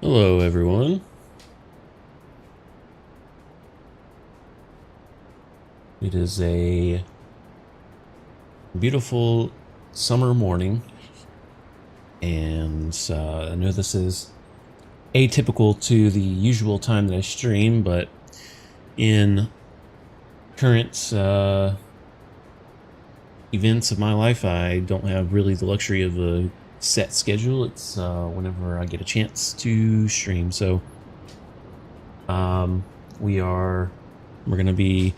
Hello, everyone. It is a beautiful summer morning, and I know this is atypical to the usual time that I stream, but in current events of my life, I don't have really the luxury of a set schedule. It's whenever I get a chance to stream. So we're going to be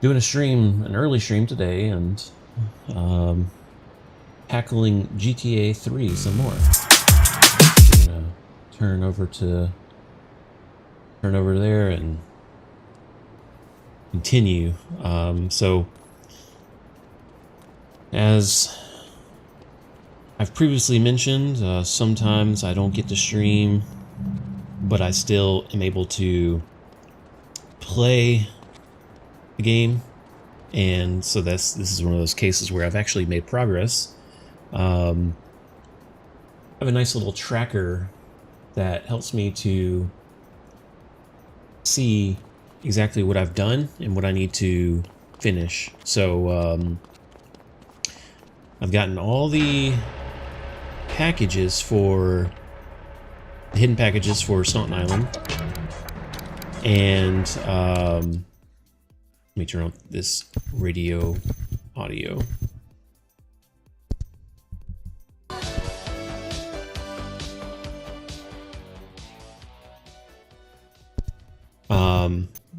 doing an early stream today, and tackling GTA 3 some more. I'm gonna turn over there and continue. So as I've previously mentioned, sometimes I don't get to stream, but I still am able to play the game, and so this is one of those cases where I've actually made progress. I have a nice little tracker that helps me to see exactly what I've done and what I need to finish. So I've gotten all the packages for the hidden packages for Staunton Island, and let me turn on this radio audio.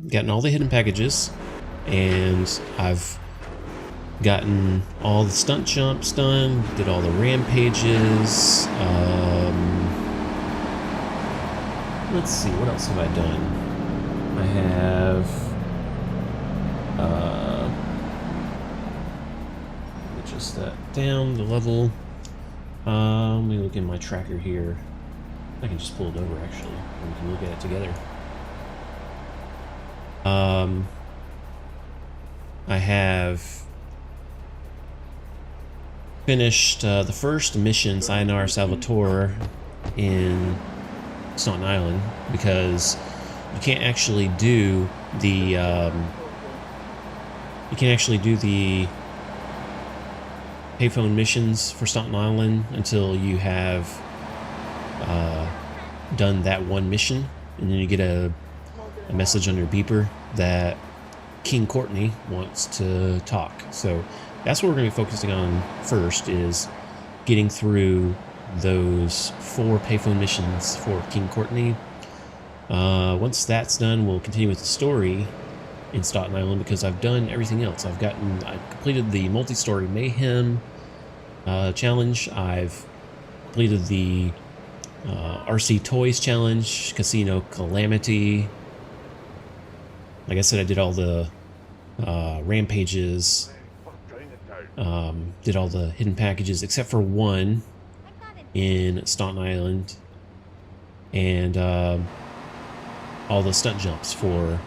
Gotten all the hidden packages, and I've gotten all the stunt jumps done, did all the rampages. Let's see, what else have I done? I have adjust that down the level. Let me look in my tracker here. I can just pull it over actually, and we can look at it together. I have finished the first mission, Sayonara Salvatore, in Staunton Island, because you can't actually do the payphone missions for Staunton Island until you have done that one mission, and then you get a message on your beeper that King Courtney wants to talk. So that's what we're going to be focusing on first, is getting through those 4 payphone missions for King Courtney. Once that's done, we'll continue with the story in Staunton Island, because I've done everything else. I completed the multi-story Mayhem challenge. I've completed the RC Toys challenge, Casino Calamity. Like I said, I did all the rampages, did all the hidden packages except for one in Staunton Island, and all the stunt jumps for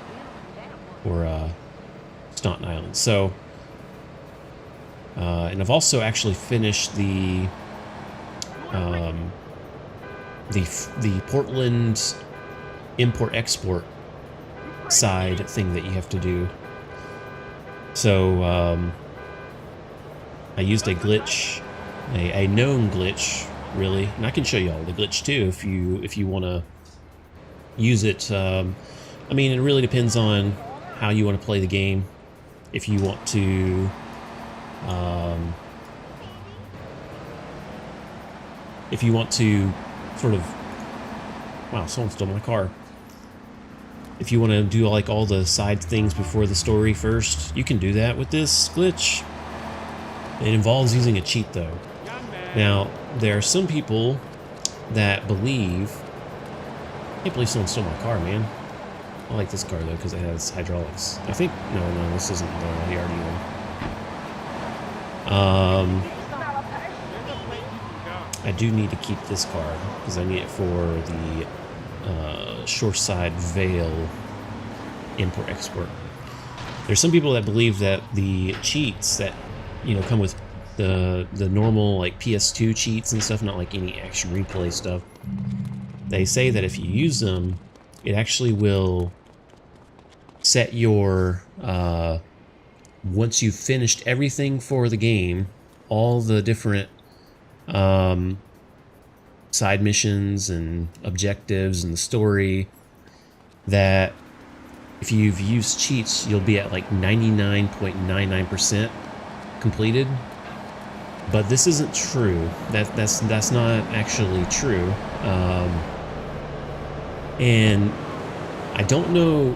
Staunton Island. So, and I've also actually finished the Portland import-export side thing that you have to do. So I used a glitch, a known glitch, really, and I can show you all the glitch too if you want to use it. I mean, it really depends on how you want to play the game. If you want to sort of, wow, someone stole my car. If you want to do like all the side things before the story first, you can do that with this glitch. It involves using a cheat though. Now, there are some people that believe, I can't believe someone stole my car, man. I like this car though, because it has hydraulics. I think, no, this isn't the already one. I do need to keep this car, because I need it for the Shoreside Vale import-export. There's some people that believe that the cheats that come with the normal like PS2 cheats and stuff, not like any action replay stuff, they say that if you use them, it actually will set your, once you've finished everything for the game, all the different side missions and objectives and the story, that if you've used cheats, you'll be at like 99.99% completed. But this isn't true. That's not actually true. And I don't know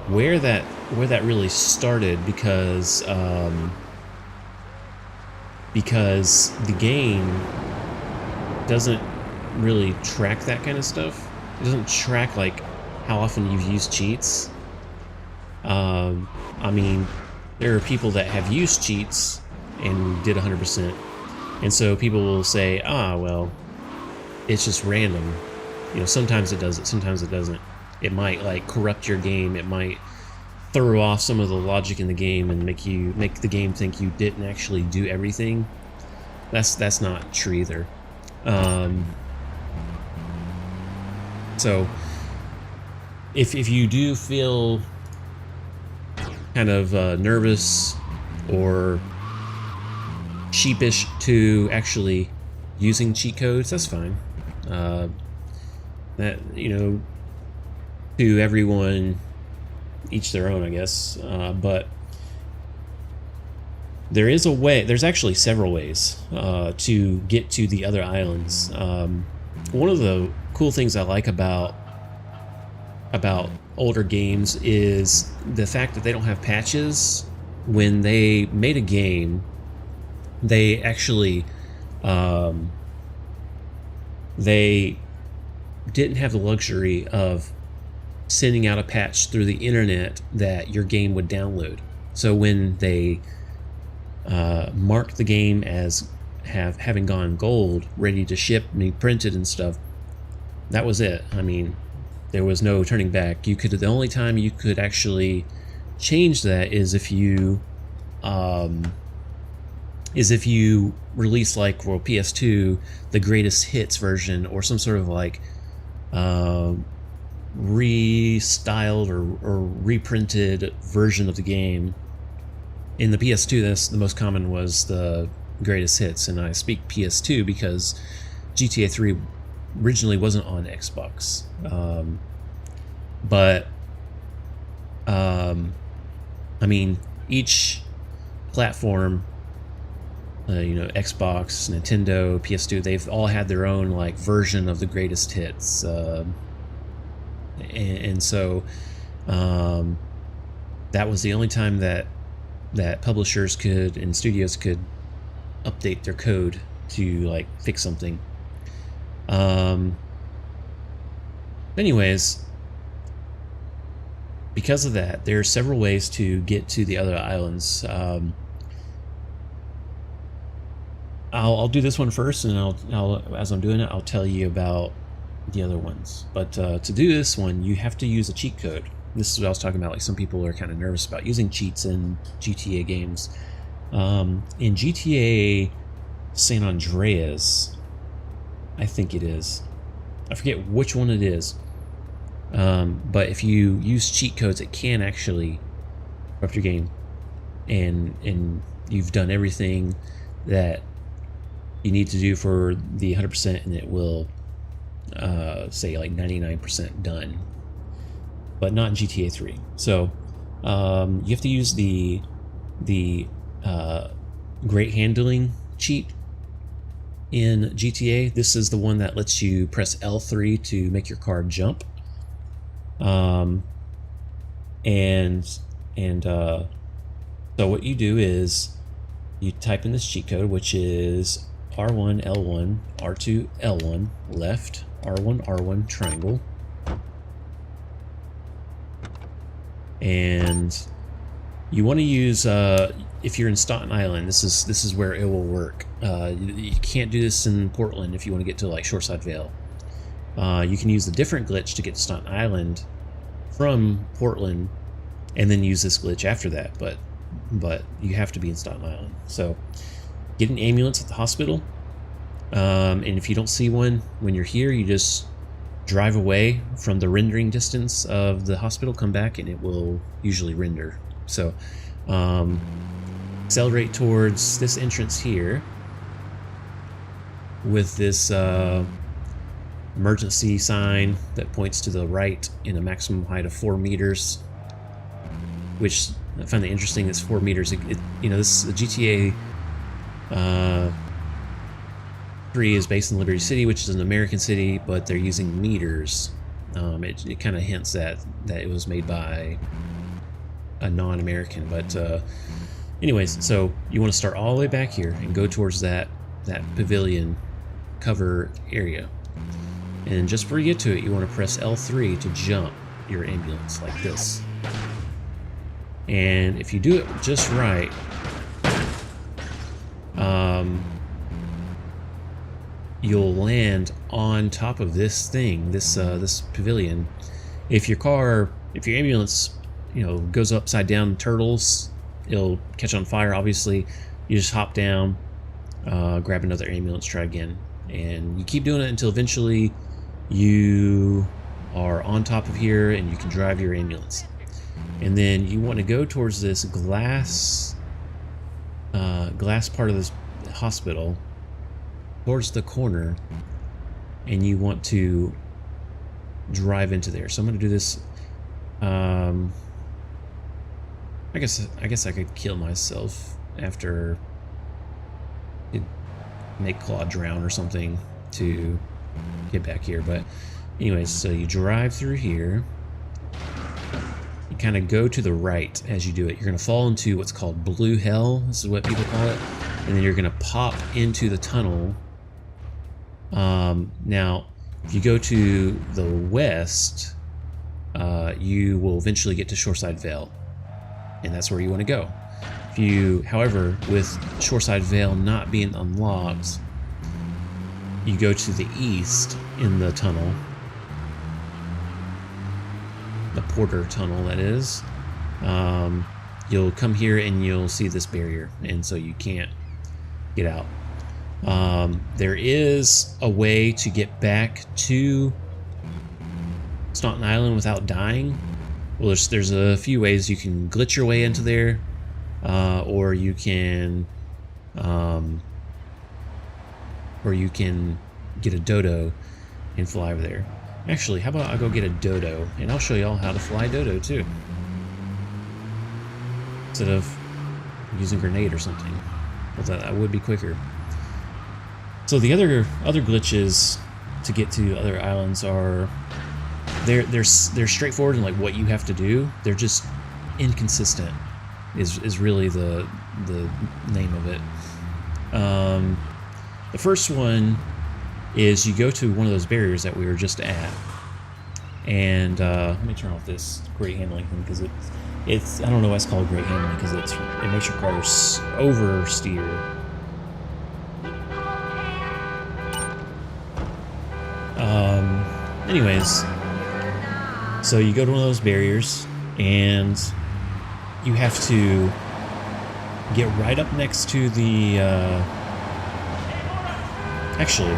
where that really started, because the game doesn't really track that kind of stuff. It doesn't track like how often you've used cheats. I mean, there are people that have used cheats and did 100%, and so people will say, well, it's just random. You know, sometimes it does it, sometimes it doesn't. It might like corrupt your game. It might throw off some of the logic in the game and make the game think you didn't actually do everything. That's not true either. So if you do feel kind of nervous or sheepish to actually using cheat codes, that's fine. That, you know, to everyone, each their own, I guess. But there is a way. There's actually several ways to get to the other islands. One of the cool things I like about older games is the fact that they don't have patches. When they made a game, they actually they didn't have the luxury of sending out a patch through the internet that your game would download. So when they marked the game as having gone gold, ready to ship and be printed and stuff, that was it. I mean, there was no turning back. The only time you could actually change that is if you release, like, for PS2, the greatest hits version, or some sort of like restyled or reprinted version of the game. In the PS2, that's the most common, was the greatest hits, and I speak PS2 because GTA 3 originally wasn't on Xbox. I mean, each platform, you know, Xbox, Nintendo, PS2, they've all had their own like version of the greatest hits, and so that was the only time that publishers could and studios could update their code to like fix something. Anyways, because of that, there are several ways to get to the other islands. I'll do this one first, and I'll as I'm doing it, I'll tell you about the other ones. But to do this one, you have to use a cheat code. This is what I was talking about. Like, some people are kind of nervous about using cheats in GTA games. In GTA San Andreas, I think it is. I forget which one it is. But if you use cheat codes, it can actually corrupt your game, and you've done everything that you need to do for the 100%, and it will say like 99% done, but not in GTA 3. So you have to use the great handling cheat in GTA. This is the one that lets you press L3 to make your car jump. So what you do is you type in this cheat code, which is R1 L1 R2 L1 left, R1 R1 triangle, and you want to use if you're in Staunton Island, this is where it will work. You can't do this in Portland if you want to get to like Shoreside Vale. You can use a different glitch to get to Staunton Island from Portland, and then use this glitch after that. But you have to be in Staunton Island. So get an ambulance at the hospital, and if you don't see one when you're here, you just drive away from the rendering distance of the hospital, come back, and it will usually render. So accelerate towards this entrance here with this emergency sign that points to the right in a maximum height of 4 meters, which I find that interesting. It's 4 meters. You know, this GTA 3 is based in Liberty City, which is an American city, but they're using meters. It kind of hints that it was made by a non-American. But anyways, so you want to start all the way back here and go towards that pavilion cover area. And just before you get to it, you want to press L3 to jump your ambulance like this. And if you do it just right, you'll land on top of this thing, this pavilion. If your ambulance, you know, goes upside down, turtles, it'll catch on fire. Obviously, you just hop down, grab another ambulance, try again, and you keep doing it until eventually you are on top of here and you can drive your ambulance. And then you want to go towards this glass part of this hospital, towards the corner, and you want to drive into there. So I'm going to do this. I guess I could kill myself after it make Claude drown or something to get back here. But anyways, so you drive through here. You kind of go to the right as you do it. You're going to fall into what's called blue hell. This is what people call it. And then you're going to pop into the tunnel. Now, if you go to the west, you will eventually get to Shoreside Vale. And that's where you want to go. However, with Shoreside Vale not being unlocked, you go to the east in the tunnel. The Porter Tunnel, that is. You'll come here and you'll see this barrier, and so you can't get out. There is a way to get back to Staunton Island without dying. Well, there's a few ways. You can glitch your way into there, or you can get a dodo and fly over there. Actually, how about I go get a dodo, and I'll show y'all how to fly dodo too, instead of using grenade or something. Well, that would be quicker. So the other glitches to get to other islands are they're straightforward in like what you have to do. They're just inconsistent. Is really the name of it. The first one is you go to one of those barriers that we were just at, and let me turn off this great handling thing, because it's I don't know why it's called great handling, because it makes your car oversteer. Anyways, so you go to one of those barriers and you have to get right up next to the actually,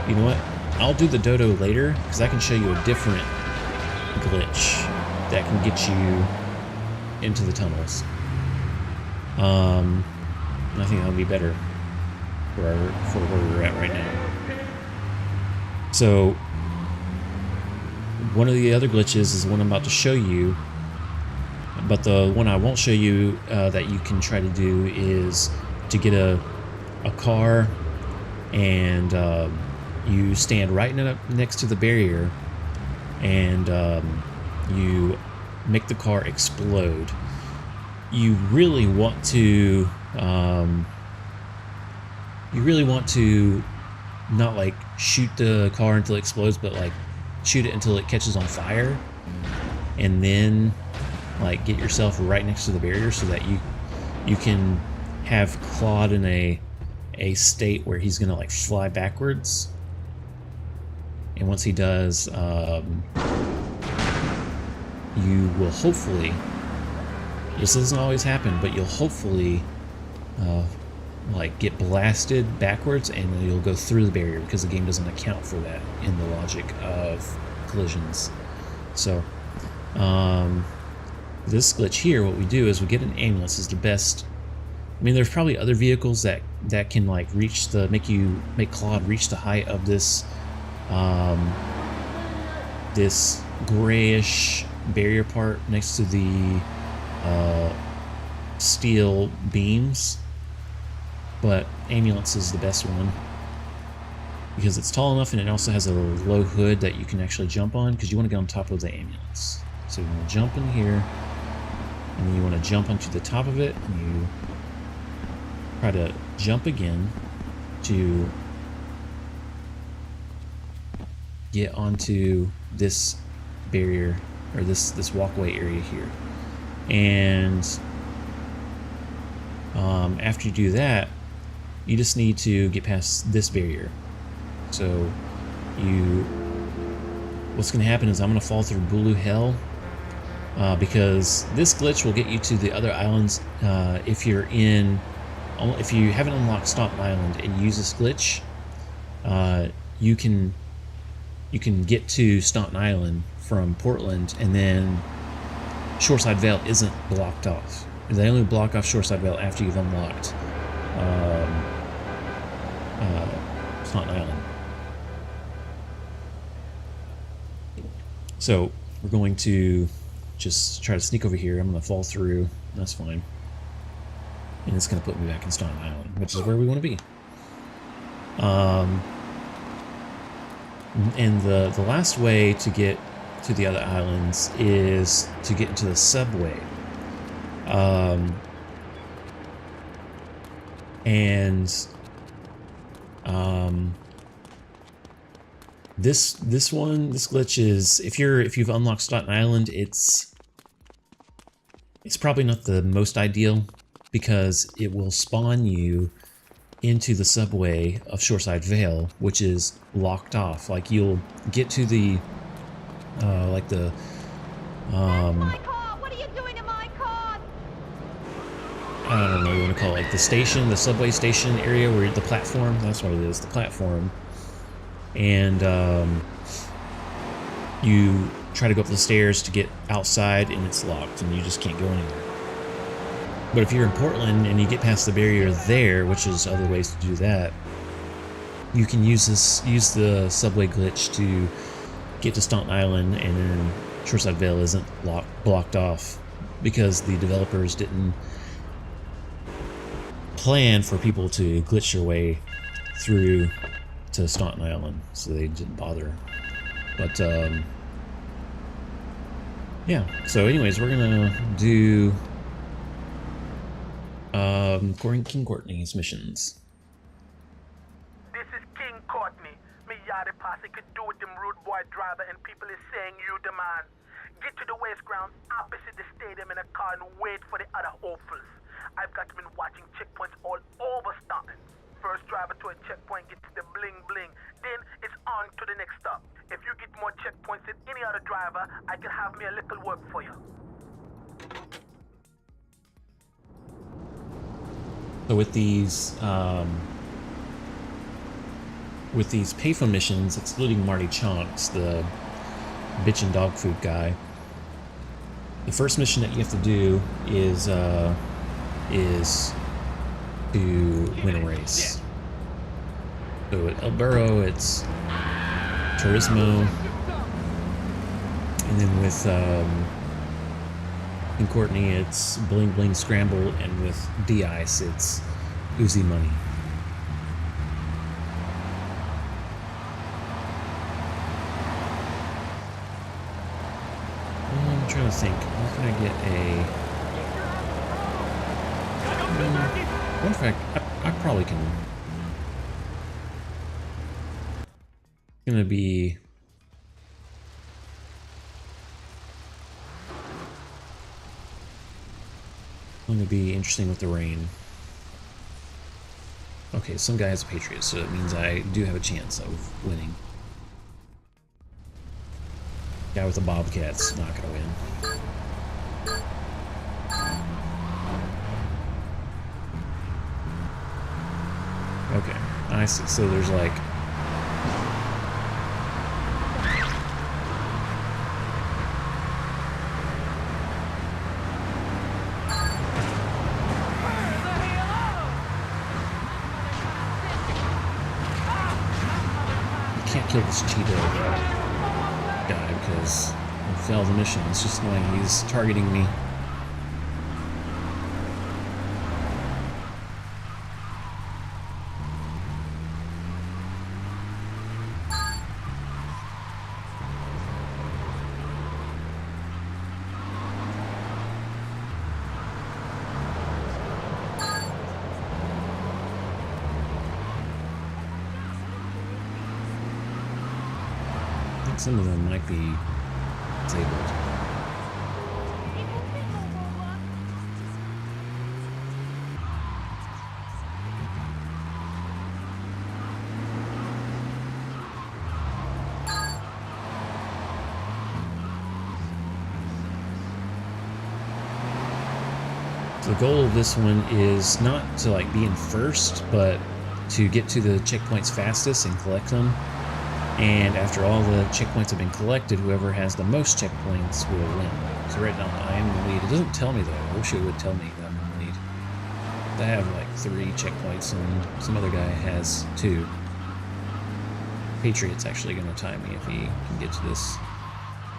you know what? I'll do the dodo later, because I can show you a different glitch that can get you into the tunnels. I think that'll be better for where we're at right now. So one of the other glitches is the one I'm about to show you, but the one I won't show you that you can try to do is to get a car, and you stand right next to the barrier, and you make the car explode. You really want to not like shoot the car until it explodes, but like shoot it until it catches on fire, and then like get yourself right next to the barrier so that you can have Claude in a state where he's gonna like fly backwards, and once he does, you will hopefully, this doesn't always happen, but you'll hopefully like get blasted backwards, and then you'll go through the barrier, because the game doesn't account for that in the logic of collisions. So this glitch here, what we do is we get an ambulance. Is the best. I mean, there's probably other vehicles that can like reach the make Claude reach the height of this this grayish barrier part next to the steel beams, but ambulance is the best one because it's tall enough and it also has a low hood that you can actually jump on, because you want to get on top of the ambulance. So you want to jump in here, and then you want to jump onto the top of it, and you try to jump again to get onto this barrier, or this walkway area here. And after you do that, you just need to get past this barrier. So what's going to happen is I'm going to fall through Bulu Hell, because this glitch will get you to the other islands. If you haven't unlocked Staunton Island and use this glitch, you can get to Staunton Island from Portland, and then Shoreside Vale isn't blocked off. They only block off Shoreside Vale after you've unlocked Staunton Island. So we're going to just try to sneak over here. I'm going to fall through. That's fine. And it's going to put me back in Staunton Island, which is where we want to be. And the last way to get to the other islands is to get into the subway. This glitch is, if you've unlocked Staunton Island, it's probably not the most ideal, because it will spawn you into the subway of Shoreside Vale, which is locked off. Like, you'll get to the my car. What are you doing to my car? I don't know what you want to call it, like the station, the subway station area, where the platform, that's what it is, the platform. And you try to go up the stairs to get outside, and it's locked, and you just can't go anywhere. But if you're in Portland and you get past the barrier there, which is other ways to do that, you can use the subway glitch to get to Staunton Island, and then Shoreside Vale isn't blocked off, because the developers didn't plan for people to glitch their way through to Staunton Island, so they didn't bother. But yeah, so anyways, we're gonna do King Courtney's missions. This is King Courtney. Me yard posse could do with them rude boy driver, and people is saying you the man. Get to the waste ground opposite the stadium in a car and wait for the other hopefuls. I've got been watching checkpoints all over Staunton. First driver to a checkpoint gets the bling bling, then it's on to the next stop. If you get more checkpoints than any other driver, I can have me a little work for you. So with these payphone missions, excluding Marty Chonks, the bitch and dog food guy, the first mission that you have to do is to win a race. So at El Burro, it's Turismo, and then with in Courtney, it's Bling Bling Scramble, and with D-Ice, it's Uzi Money. I'm trying to think, how can I get a... One fact, I probably can... It's gonna be... going to be interesting with the rain. Okay, some guy has a Patriot, so it means I do have a chance of winning. Guy with a Bobcat's not going to win. Okay, I see. So there's like... can't kill this Cheeto guy because I failed the mission. It's just annoying. He's targeting me. Some of them might be disabled. So the goal of this one is not to like be in first, but to get to the checkpoints fastest and collect them. And after all the checkpoints have been collected, whoever has the most checkpoints will win. So right now I am in the lead. It doesn't tell me though. I wish it would tell me that I'm in the lead. I have like 3 checkpoints and some other guy has 2. Patriot's actually going to time me if he can get to this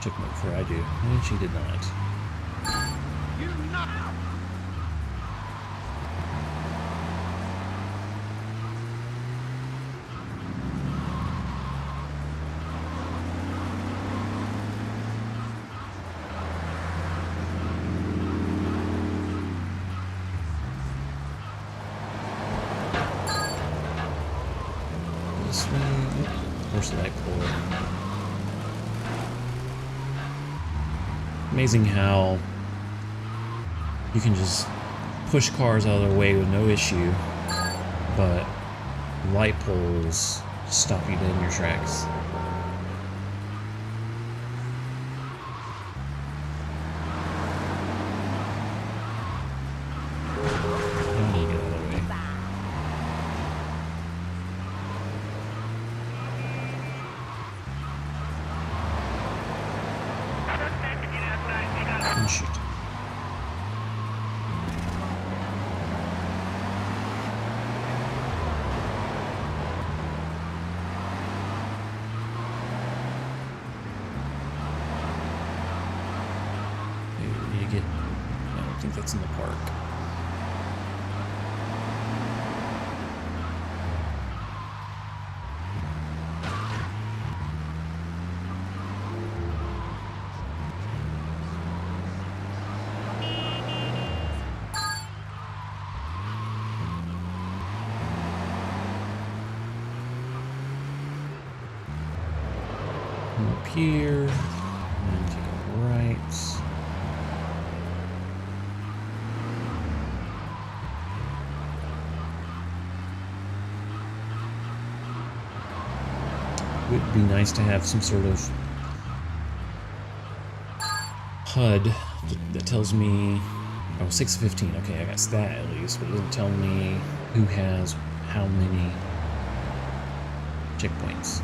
checkpoint before I do. And she did not. Where's the light pole? Amazing how you can just push cars out of their way with no issue, but light poles stop you dead in your tracks. Shoot. Maybe we need to get... I don't think that's in the park. Up here, and take a right. It would be nice to have some sort of HUD that tells me, oh, 6:15, okay, I got that at least, but it doesn't tell me who has how many checkpoints.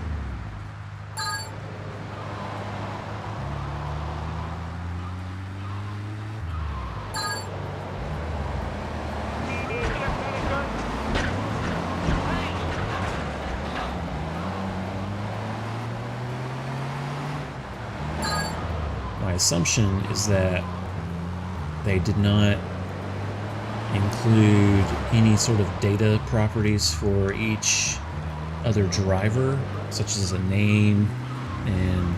My assumption is that they did not include any sort of data properties for each other driver, such as a name and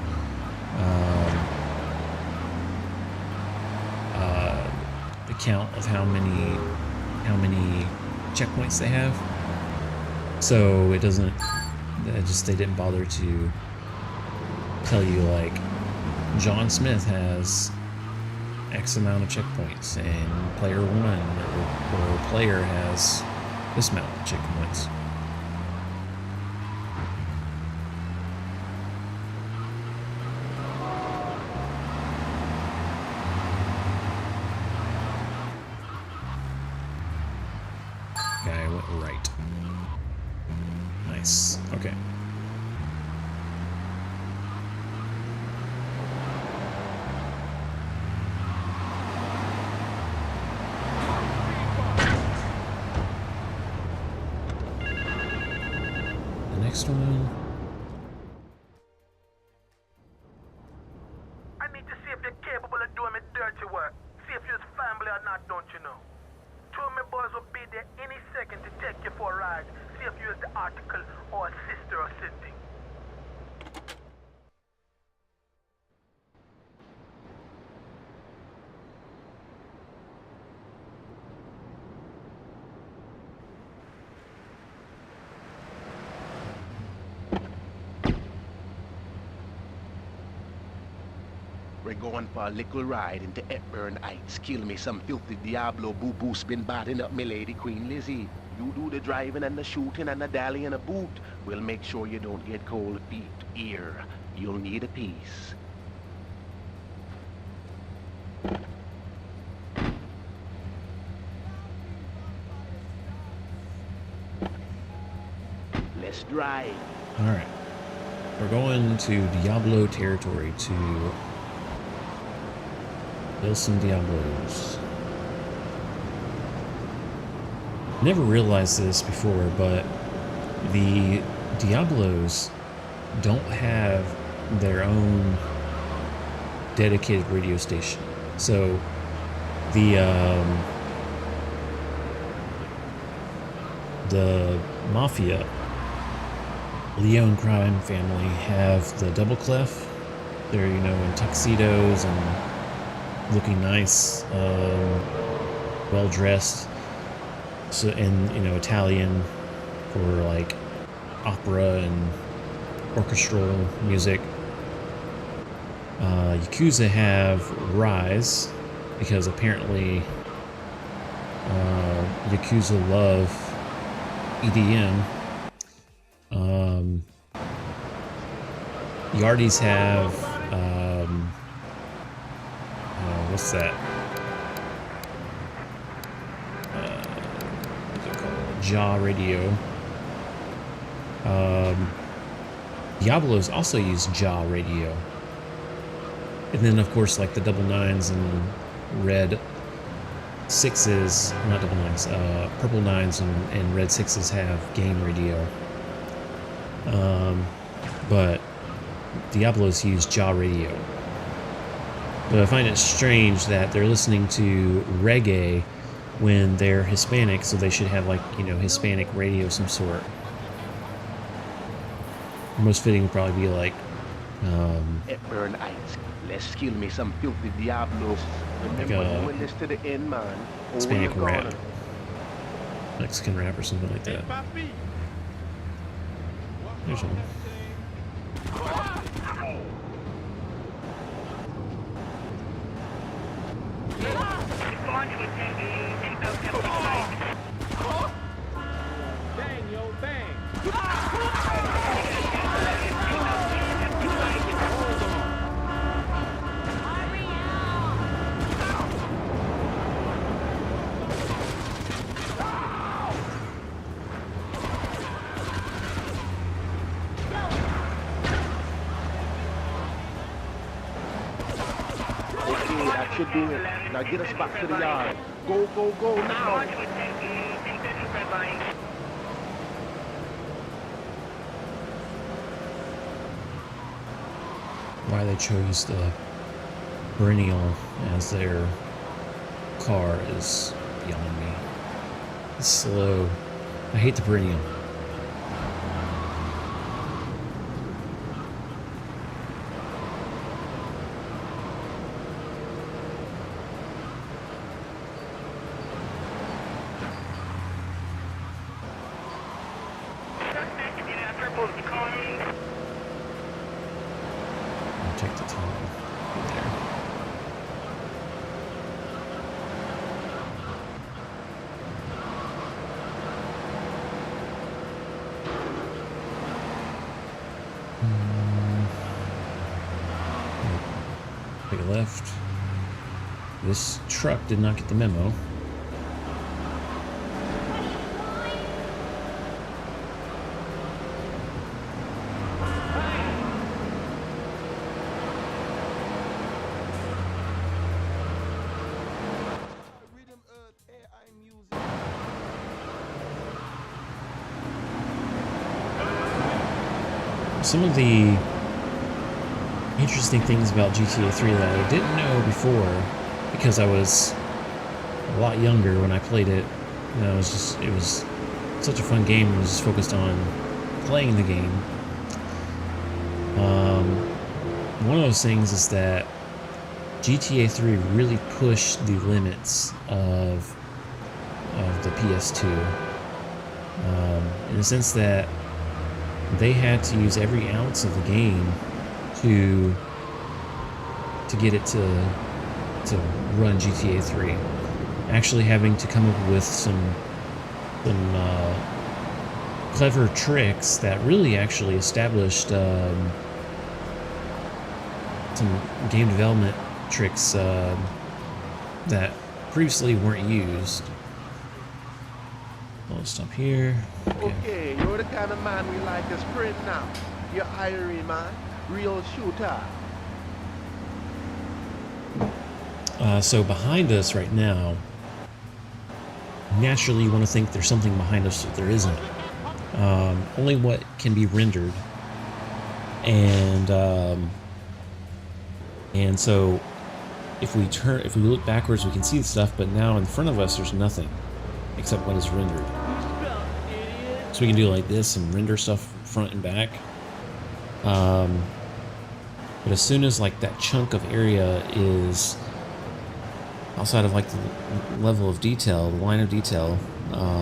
the count of how many checkpoints they have. So it doesn't. They didn't bother to tell you like John Smith has X amount of checkpoints and player 1 or player has this amount of checkpoints. Guy went right. Nice. Okay. Next one. We're going for a little ride into Hepburn Heights. Kill me some filthy Diablo boo-boo's been batting up me lady Queen Lizzie. You do the driving and the shooting and the dally and a boot. We'll make sure you don't get cold feet. Here, you'll need a piece. Let's drive. All right. We're going to Diablo territory to kill some Diablos. Never realized this before, but the Diablos don't have their own dedicated radio station. So the Mafia, Leon crime family, have the double clef. They're, you know, in tuxedos and looking nice, well dressed. So, and you know, Italian for like opera and orchestral music. Yakuza have Rise because apparently Yakuza love EDM. Yardis have what's that? What's it called? Jaw Radio. Diablos also use Jaw Radio. And then, of course, like the double nines and red sixes, not double nines, purple nines and red sixes have game radio. But Diablos use Jaw Radio. But I find it strange that they're listening to reggae when they're Hispanic, so they should have, like, you know, Hispanic radio of some sort. Most fitting would probably be like Hepburn Heights. Let's kill me some filthy Diablos. Remember doing this to the end, man. Hispanic rap, Mexican rap, or something like that. There's one. Bang, yo, bang. Okay, that should do it. Now get us back to the yard. Go, go, go now. Why they chose the Perennial as their car is beyond me. It's slow. I hate the Perennial. I'll take the time. Right there. Take a left. This truck did not get the memo. Some of the interesting things about GTA 3 that I didn't know before, because I was a lot younger when I played it. You know, it was such a fun game. It was just focused on playing the game. One of those things is that GTA 3 really pushed the limits of the PS2, in the sense that they had to use every ounce of the game to to get it to run GTA 3. Actually having to come up with some clever tricks that really actually established some game development tricks that previously weren't used. I'll stop here. Okay, you're the kind of man we like as friend now. You're Irie, man. Real shooter. So behind us right now, naturally you want to think there's something behind us, but there isn't. Only what can be rendered. And so if we look backwards, we can see the stuff, but now in front of us there's nothing except what is rendered. So we can do like this and render stuff front and back. But as soon as like that chunk of area is outside of like the level of detail, the line of detail,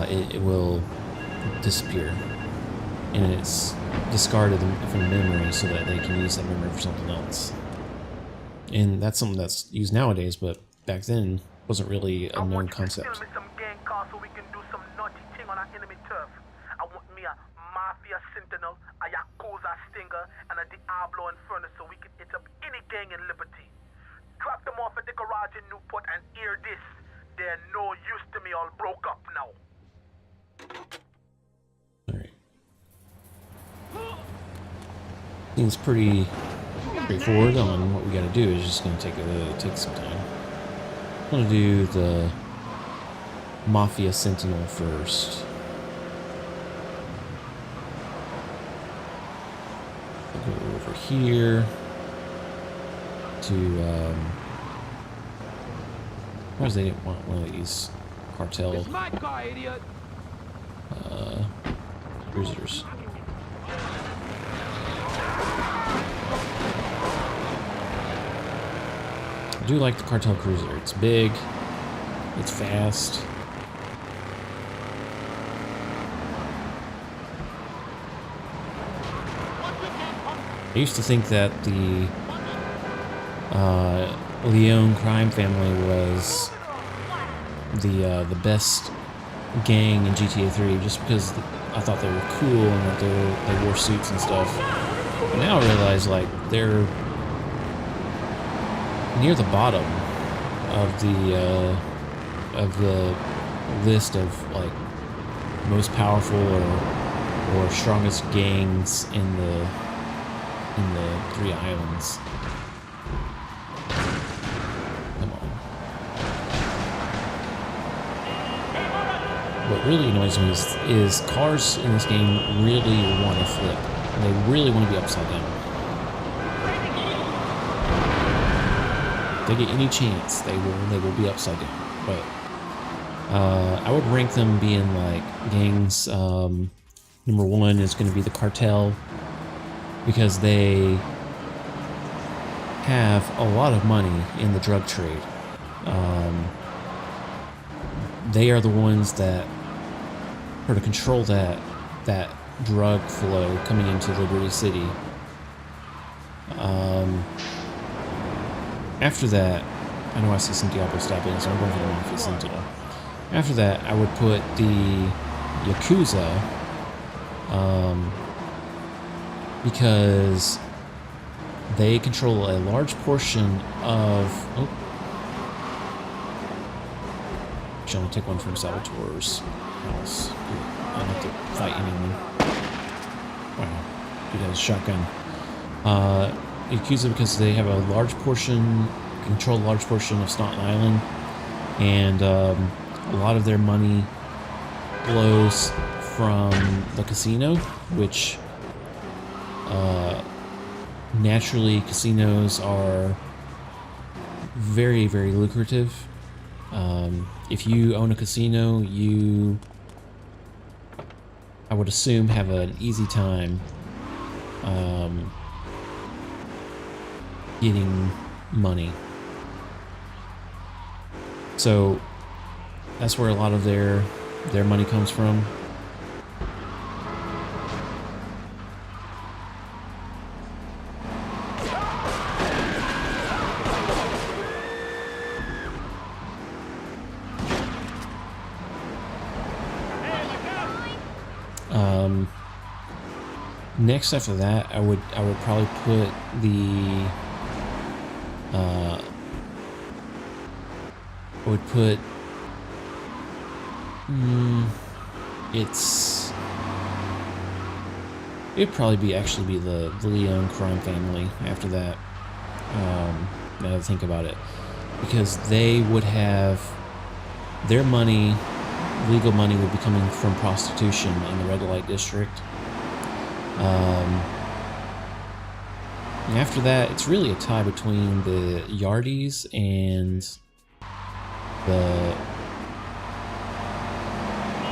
it will disappear, and it's discarded from memory so that they can use that memory for something else. And that's something that's used nowadays, but back then wasn't really a known concept. Mafia Sentinel, a Yakuza Stinger, and a Diablo Inferno so we can hit up any gang in Liberty. Drop them off at the garage in Newport and hear this. They're no use to me, all broke up now. Alright. Seems pretty straightforward on what we gotta do. It's just gonna take some time. I'm gonna do the Mafia Sentinel first. Go over here to why they didn't want one of these cartel cruisers. I do like the cartel cruiser. It's big, it's fast. I used to think that the Leone crime family was the best gang in GTA 3 just because I thought they were cool and that they wore suits and stuff. But now I realize like they're near the bottom of the list of like most powerful or strongest gangs in the Three Islands. Come on. What really annoys me is cars in this game really want to flip. They really want to be upside down. If they get any chance, they will be upside down. But I would rank them being like gangs. Number one is going to be the cartel, because they have a lot of money in the drug trade. They are the ones that sort of control that drug flow coming into Liberty City. After that, I know I see some Diablo stopping, so I'm going for the Mafia Sentinel. After that, I would put the Yakuza, because they control a large portion of... Oh. Actually, I'm going to take one from Salvatore's house. I don't have to fight anyone. Wow. Dude has a shotgun. Yakuza, because they have a large portion... control a large portion of Staunton Island. And a lot of their money flows from the casino, which... naturally, casinos are very, very lucrative. If you own a casino, you, I would assume, have an easy time getting money. So that's where a lot of their money comes from. Next after that, I would probably put the I would put it'd probably be the Leon crime family after that. Now that I think about it, because they would have their money, legal money, would be coming from prostitution in the red light district. After that, it's really a tie between the Yardies and the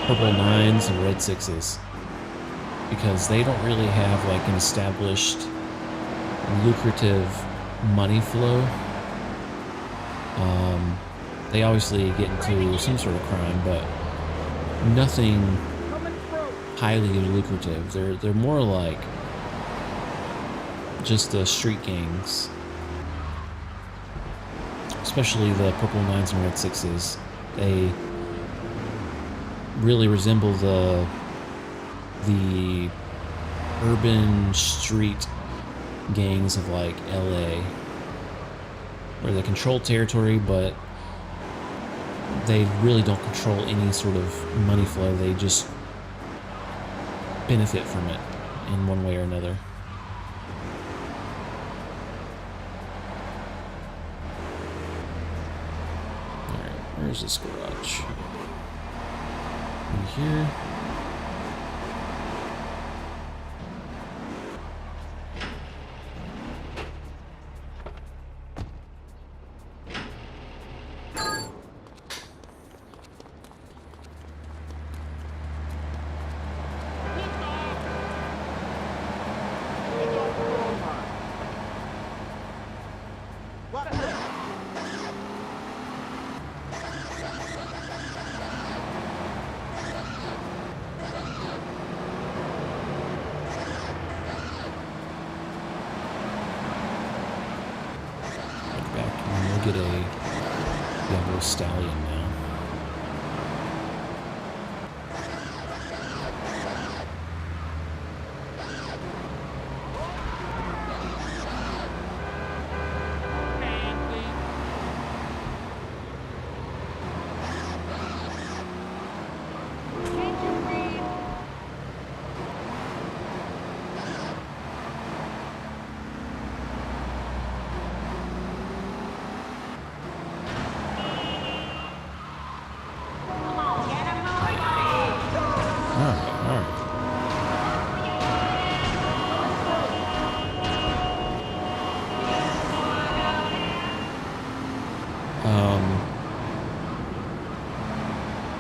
Purple Nines and Red Sixes, because they don't really have like an established lucrative money flow. They obviously get into some sort of crime, but nothing highly lucrative. They're more like just the street gangs, especially the Purple Nines and Red Sixes. They really resemble the urban street gangs of like LA, where they control territory, but they really don't control any sort of money flow. They just benefit from it in one way or another. Alright, where's this garage? In here. Get a yellow stallion now.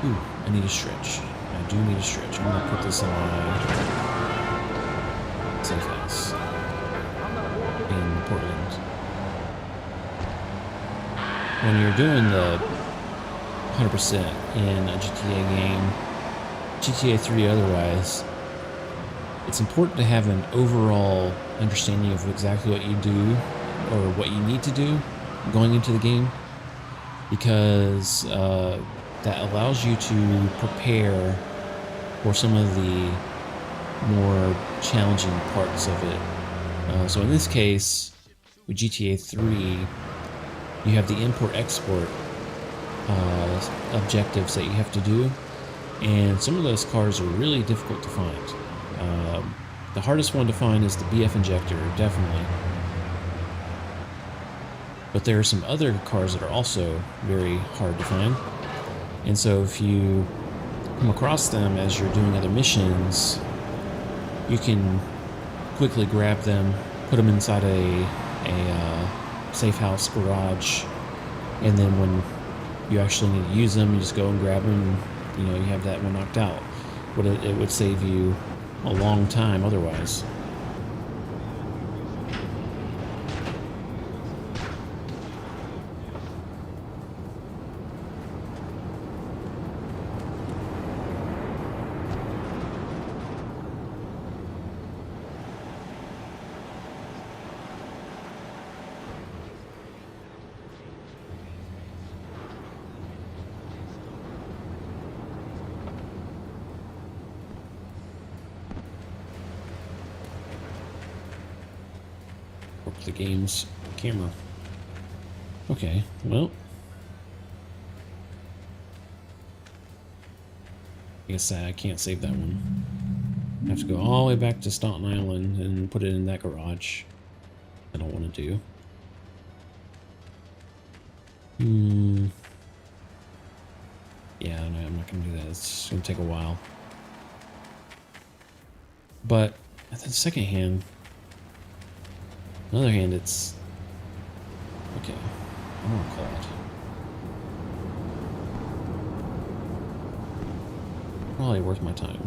Ooh, I need a stretch. I do need a stretch. I'm gonna put this on my safe house in Portland. When you're doing the 100% in a GTA game, GTA 3 otherwise, it's important to have an overall understanding of exactly what you do or what you need to do going into the game, because that allows you to prepare for some of the more challenging parts of it. So in this case, with GTA 3, you have the import-export objectives that you have to do, and some of those cars are really difficult to find. The hardest one to find is the BF injector, definitely. But there are some other cars that are also very hard to find. And so if you come across them as you're doing other missions, you can quickly grab them, put them inside a safe house garage, and then when you actually need to use them, you just go and grab them, and you have that one knocked out. But it would save you a long time otherwise. Work the game's camera. Okay, well. I guess I can't save that one. I have to go all the way back to Staunton Island and put it in that garage. I don't want to do. Yeah, no, I'm not going to do that. It's going to take a while. But on the second hand, on the other hand, it's okay. I don't want to call it. Probably worth my time.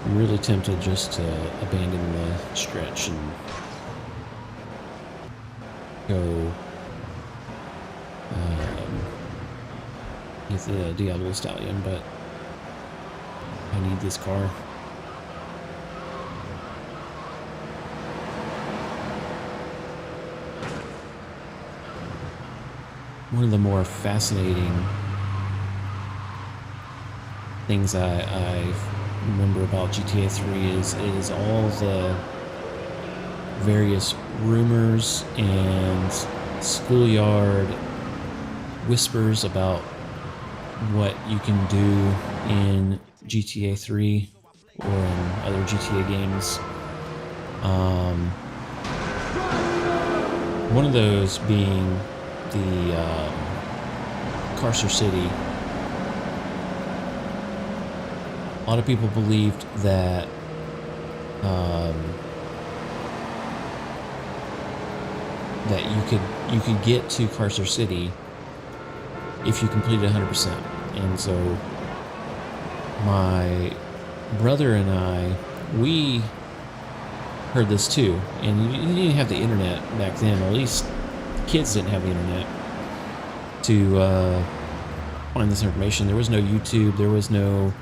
I'm really tempted just to abandon the stretch and go get the Diablo Stallion, but I need this car. One of the more fascinating things I remember about GTA 3 is all the various rumors and schoolyard whispers about what you can do in GTA 3 or in other GTA games. One of those being the Carcer City. A lot of people believed that that you could get to Carcer City if you completed 100%. And so my brother and I, we heard this too. And you didn't have the internet back then, or at least kids didn't have the internet to find this information. There was no YouTube, there was no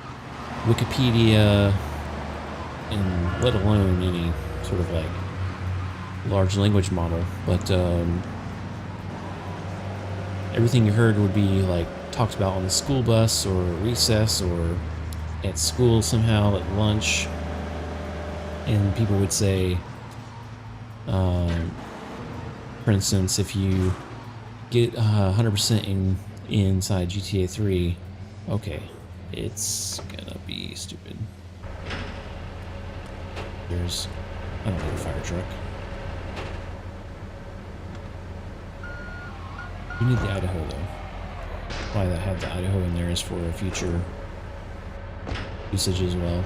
Wikipedia, and let alone any sort of like large language model. But everything you heard would be like talked about on the school bus or recess or at school somehow at lunch. And people would say, for instance, if you get 100% inside GTA 3, okay, it's gonna be stupid. There's, I don't need a fire truck. You need the Idaho though. Why that have the Idaho in there is for a future usage as well.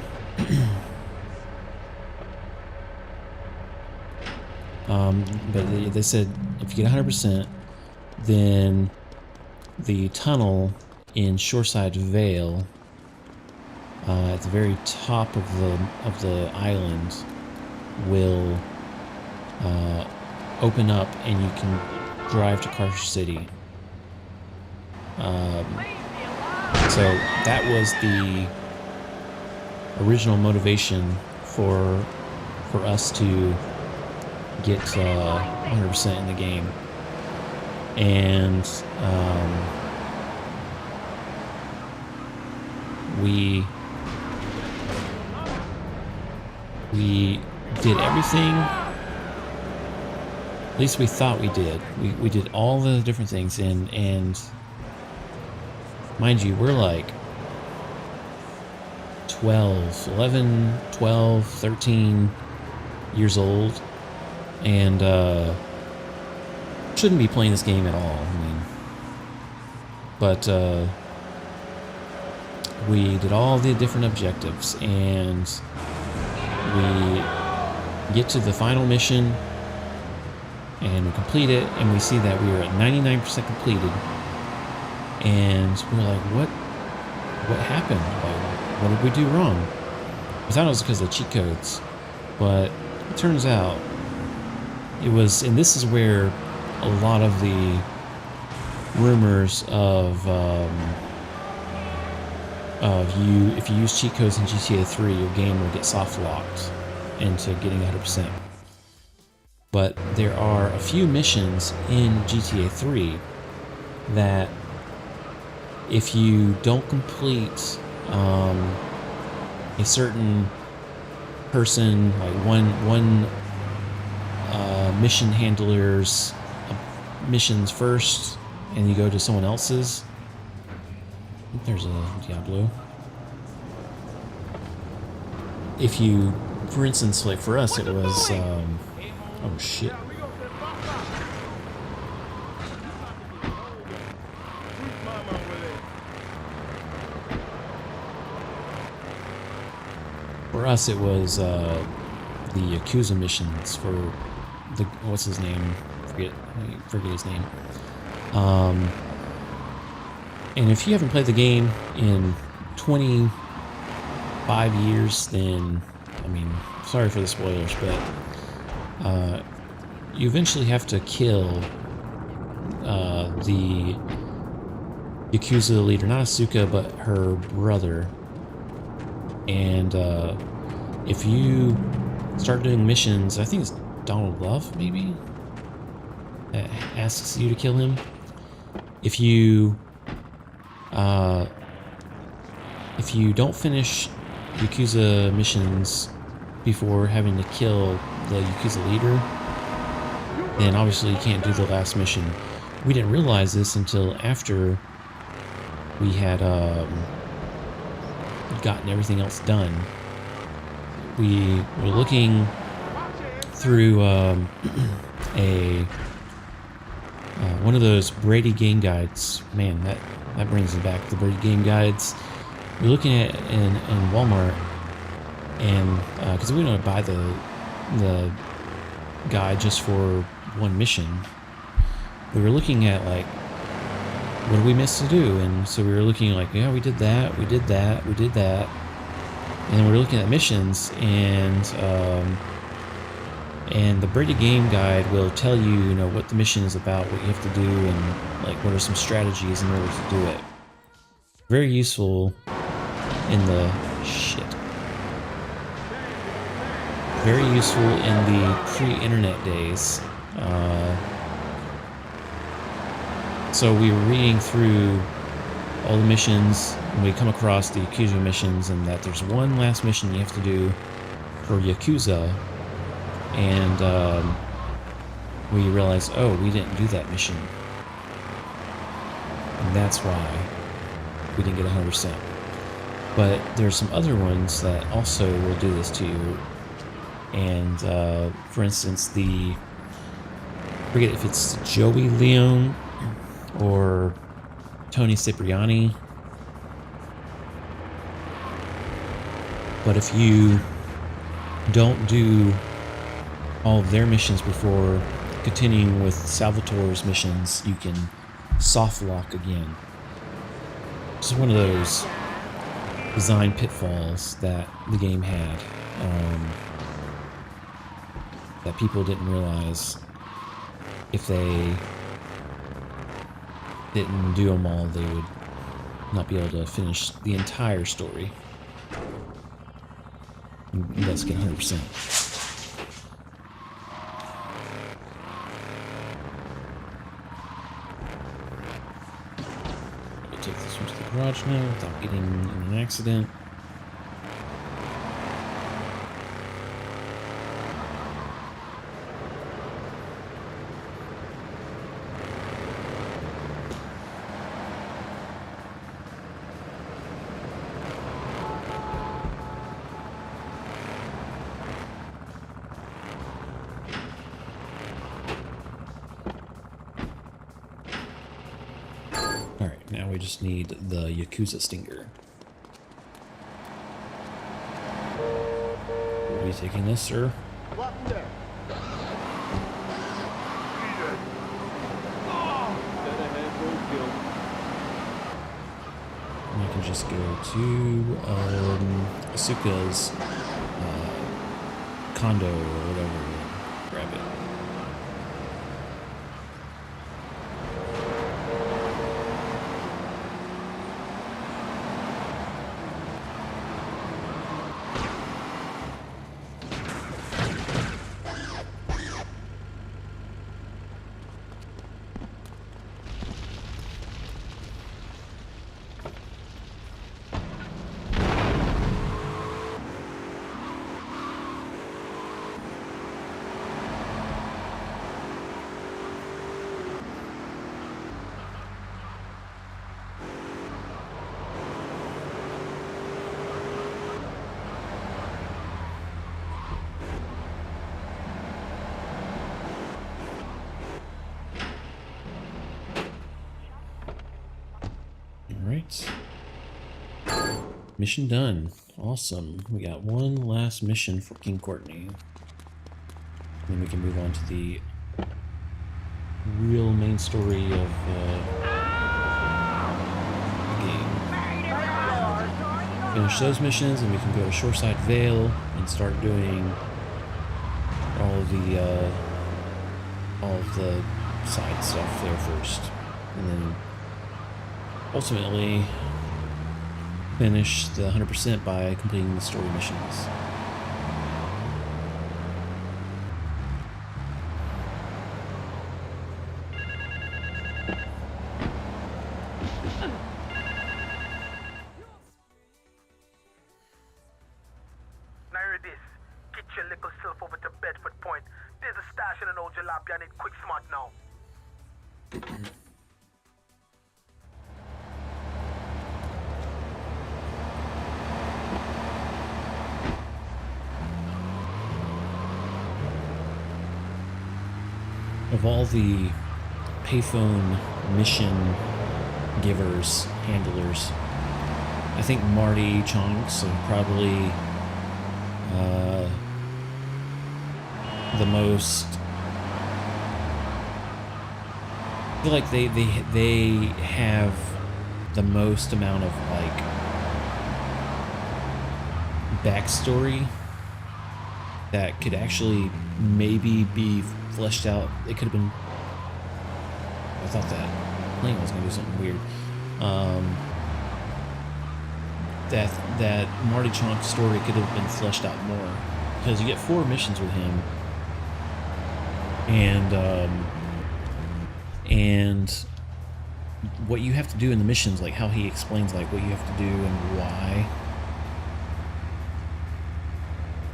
But they said if you get 100%, then the tunnel in Shoreside Vale, at the very top of the island, will open up, and you can drive to Carcer City. So that was the original motivation for us to get 100% in the game. And we did everything. At least we thought we did. We did all the different things, and mind you, we're like 11, 12, 13 years old, and shouldn't be playing this game at all. I mean, but we did all the different objectives, and we get to the final mission, and we complete it, and we see that we were at 99% completed, and we were like, what happened? Like, what did we do wrong? We thought it was because of the cheat codes, but it turns out it was, and this is where a lot of the rumors of if you use cheat codes in GTA 3, your game will get soft locked into getting 100%. But there are a few missions in GTA 3 that if you don't complete a certain person, like one mission handler's missions first, and you go to someone else's. I think there's a Diablo. If you, for instance, like for us, it was oh shit. For us, it was the Yakuza missions for the, what's his name? Forget his name. And if you haven't played the game in 25 years, then, I mean, sorry for the spoilers, but you eventually have to kill the Yakuza leader, not Asuka, but her brother. And if you start doing missions, I think it's Donald Love, maybe, that asks you to kill him. If you don't finish Yakuza missions before having to kill the Yakuza leader, then obviously you can't do the last mission. We didn't realize this until after we had gotten everything else done. We were looking through one of those Brady game guides. Man, that brings me back, the Brady game guides. We're looking at in Walmart, and because we want to buy the guide just for one mission, we were looking at like, what did we miss to do? And so we were looking like, yeah, we did that, we did that, we did that, and then we were looking at missions, and the Brady game guide will tell you, you know, what the mission is about, what you have to do, and like what are some strategies in order to do it. Very useful in the very useful in the pre-internet days. So we were reading through all the missions, and we come across the Yakuza missions, and that there's one last mission you have to do for Yakuza, and we realized, oh, we didn't do that mission, and that's why we didn't get 100%. But there's some other ones that also will do this to you, and for instance, I forget if it's Joey Leone or Tony Cipriani, but if you don't do all of their missions before continuing with Salvatore's missions, you can soft lock again. This is one of those design pitfalls that the game had, that people didn't realize. If they didn't do them all, they would not be able to finish the entire story. And thus get 100%. I'll take this one to the garage now without getting in an accident. Now we just need the Yakuza stinger. Are you taking this, sir? And you can just go to Asuka's condo or whatever, grab it. right. Mission done. Awesome. We got one last mission for King Courtney. Then we can move on to the real main story of the game. Finish those missions and we can go to Shoreside Vale and start doing all of the side stuff there first. And then ultimately finish the 100% by completing the story missions. Now hear this. Get your little self over to Bedford Point. There's a stash in an old jalopy. I need quick smart now. Of all the payphone mission givers, handlers, I think Marty Chunks are probably the most. I feel like they have the most amount of like backstory that could actually maybe be fleshed out. It could have been. I thought that plane was gonna do something weird. That Marty Chunk story could have been fleshed out more, because you get 4 missions with him, and what you have to do in the missions, like how he explains like what you have to do and why.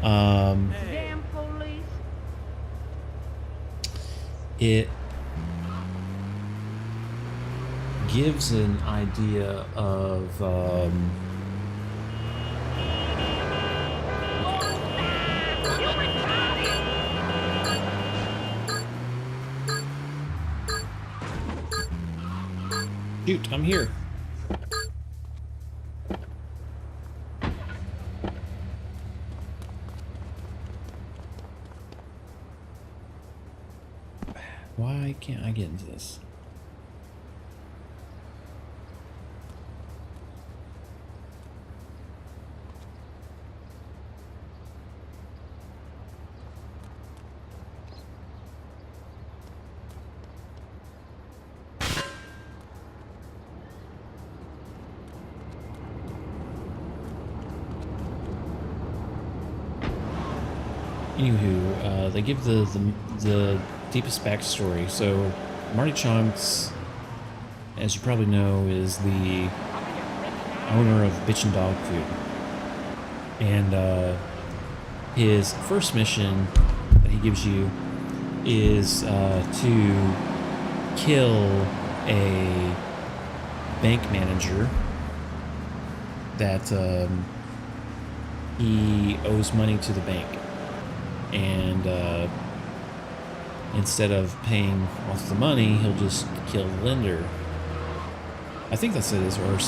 Damn police. It gives an idea of shoot, I'm here. Why can't I get into this? Anywho, they give the deepest backstory. So, Marty Chunks, as you probably know, is the owner of Bitch and Dog Food. And his first mission that he gives you is to kill a bank manager that he owes money to the bank. And instead of paying off the money, he'll just kill the lender. I think that's it, or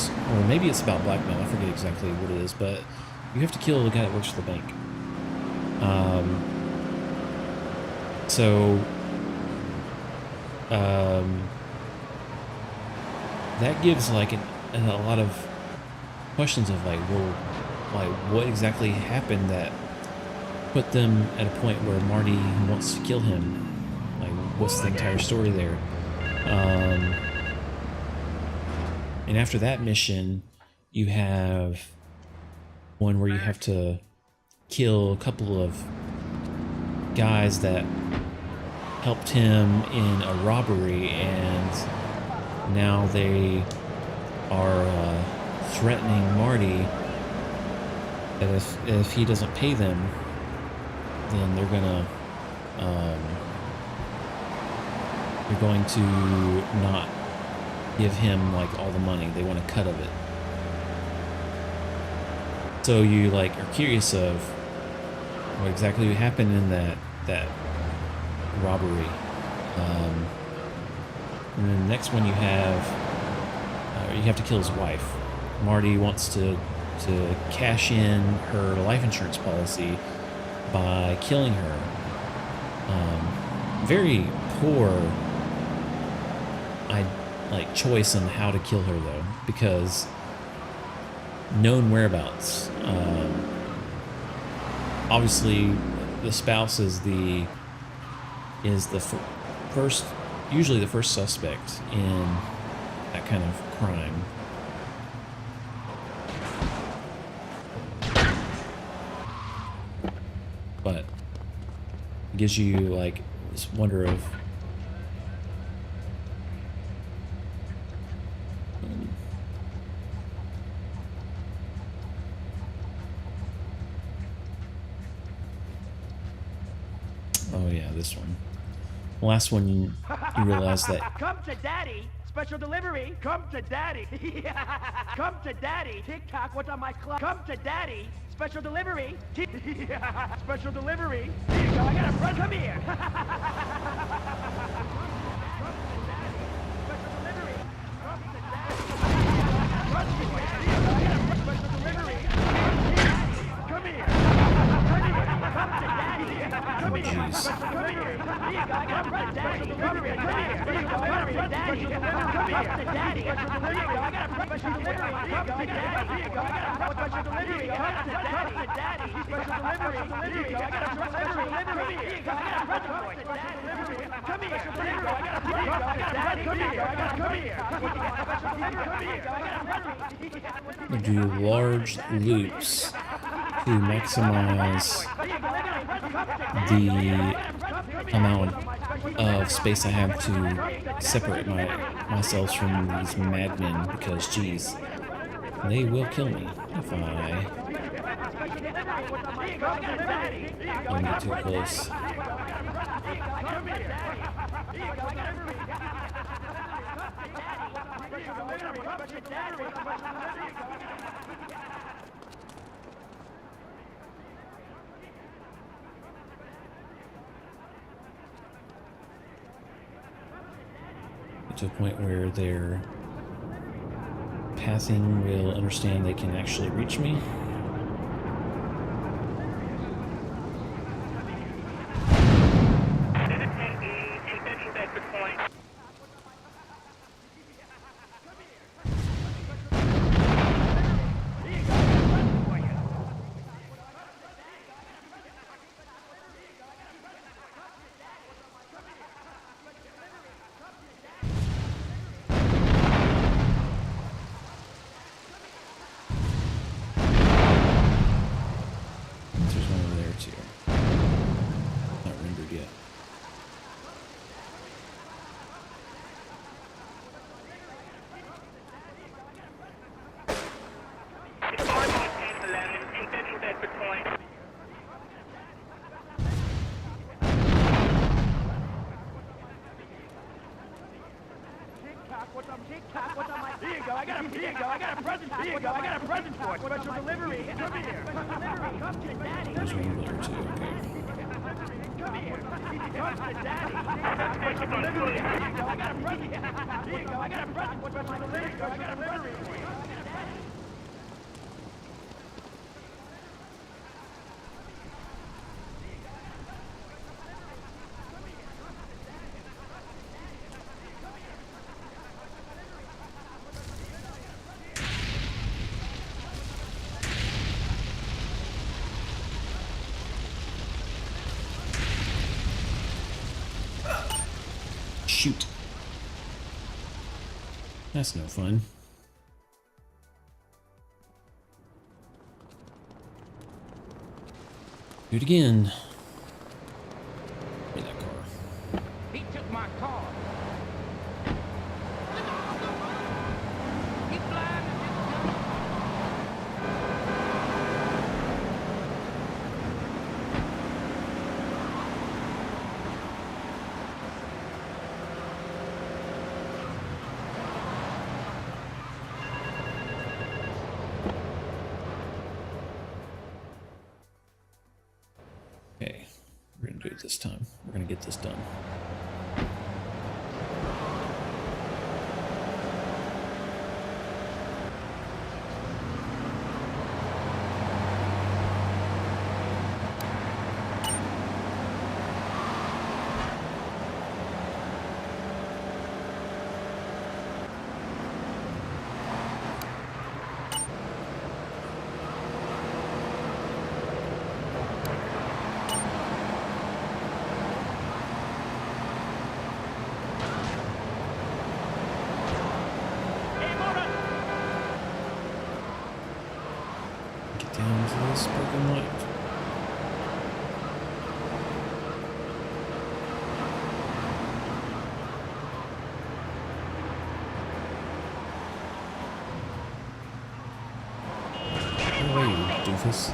maybe it's about blackmail. I forget exactly what it is, but you have to kill the guy that works for the bank. That gives like a lot of questions of like, well, like what exactly happened that put them at a point where Marty wants to kill him. Like, what's the entire story there? And after that mission, you have one where you have to kill a couple of guys that helped him in a robbery, and now they are threatening Marty that if he doesn't pay them, then they're going to not give him like all the money. They want a cut of it. So you like are curious of what exactly happened in that robbery. And then the next one you have to kill his wife. Marty wants to cash in her life insurance policy by killing her. Very poor choice on how to kill her though, because known whereabouts. Obviously, the spouse is usually the first suspect in that kind of crime. But it gives you like this wonder of oh yeah, this one. The last one you realize that Come to daddy, special delivery. Come to daddy. Come to daddy. TikTok, what's on my club? Come to daddy, special delivery. Special delivery. Here you go, I got a friend. Come here. Special delivery. Come to daddy. Special delivery. Come here. Come here. Come to daddy. Come here. jeez. Come here. Here you go, I got a friend. Daddy. Come here. Come here. Here you go, I got a friend. Daddy. Come here. Come to daddy. Here you go, I got a special delivery. Here you go, I got a friend. Here you go, I got a special delivery. Come to daddy. Special delivery. Here you go, I got a special delivery. Here you go, I got a friend. Come here. Come here. I got a friend. Daddy. Come here. I got a come here. Special delivery. Come here. I got a friend. Do large loops to maximize the amount of space I have to separate myself from these madmen, because geez, they will kill me if I don't get too close. To a point where their passing will understand they can actually reach me. Here you go, I got a present. Here you go, I got a present for you. Special delivery. Come here. Special delivery. Come to daddy. There's one there too, okay. Come here. Come to daddy. Special delivery. Here you go, I got a present. Here you go, I got a present. Special delivery. I got a delivery for you. Shoot. That's no fun. Do it again. Give me that car. He took my car. He blind. Okay, we're gonna do it this time. We're gonna get this done. down to this parking lot. Oh, wait, you doofus.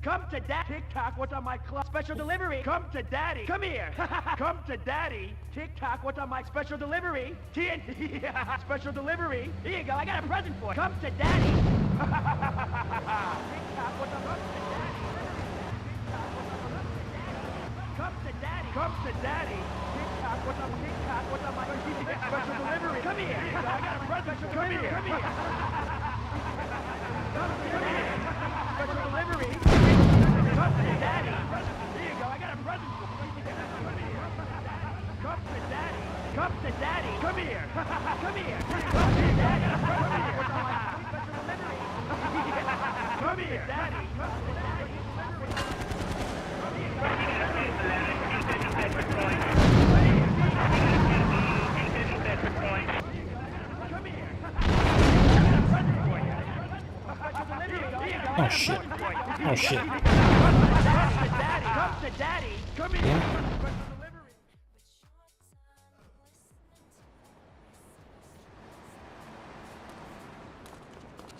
Come to Daddy. TikTok, what's on my club? Special delivery. Come to Daddy. Come here. Come to Daddy. TikTok, what's on my special delivery? TNT. Special delivery. Here you go. I got a present for you. Come to Daddy. TikTok, what's on my Come to Daddy. Come to Daddy. TikTok, what's on my special delivery? Come here. Here you go. I got a present for you. Come here. Come here. Come here. Special delivery. Come to Daddy. Here you go. I got a present for you. Come to Daddy. Come to Daddy. Come here. Come here. Come to Daddy. Come here, Daddy. Come to Daddy. Oh shit. Oh shit. Come to Daddy. Come here. Yeah.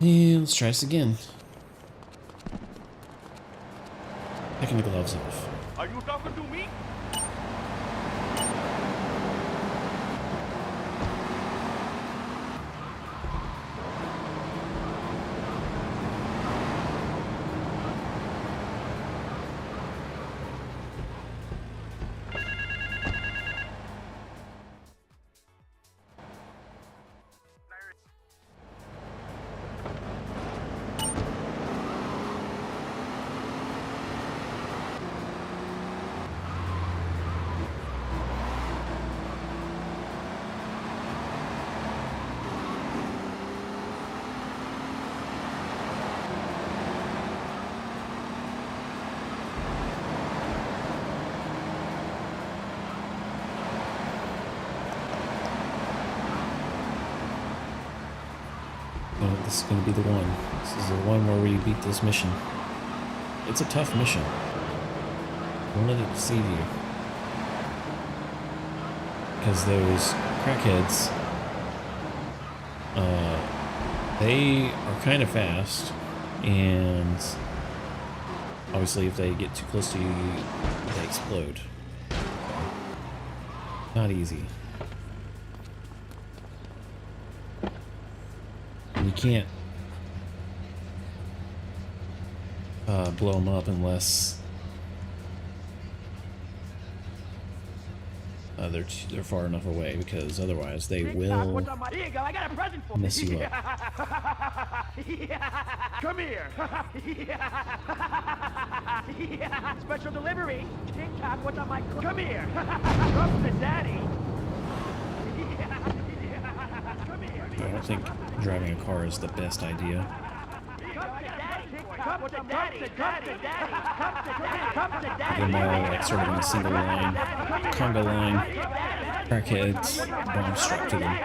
And let's try this again. Taking the gloves off. Are you talking to me? This is going to be the one. This is the one where we beat this mission. It's a tough mission. Don't let it deceive you. Because those crackheads, they are kind of fast, and obviously if they get too close to you, they explode. Not easy. You can't blow them up unless they're far enough away, because otherwise they will Here you go. I got a present for mess you up. Come here. Special delivery. TikTok, what's on my Come here. Come to Daddy. I don't think driving a car is the best idea. Come to Daddy. Come to Daddy. Come to Daddy. Them all like sort of in a single line, conga line, crackheads, bomb strapped to them.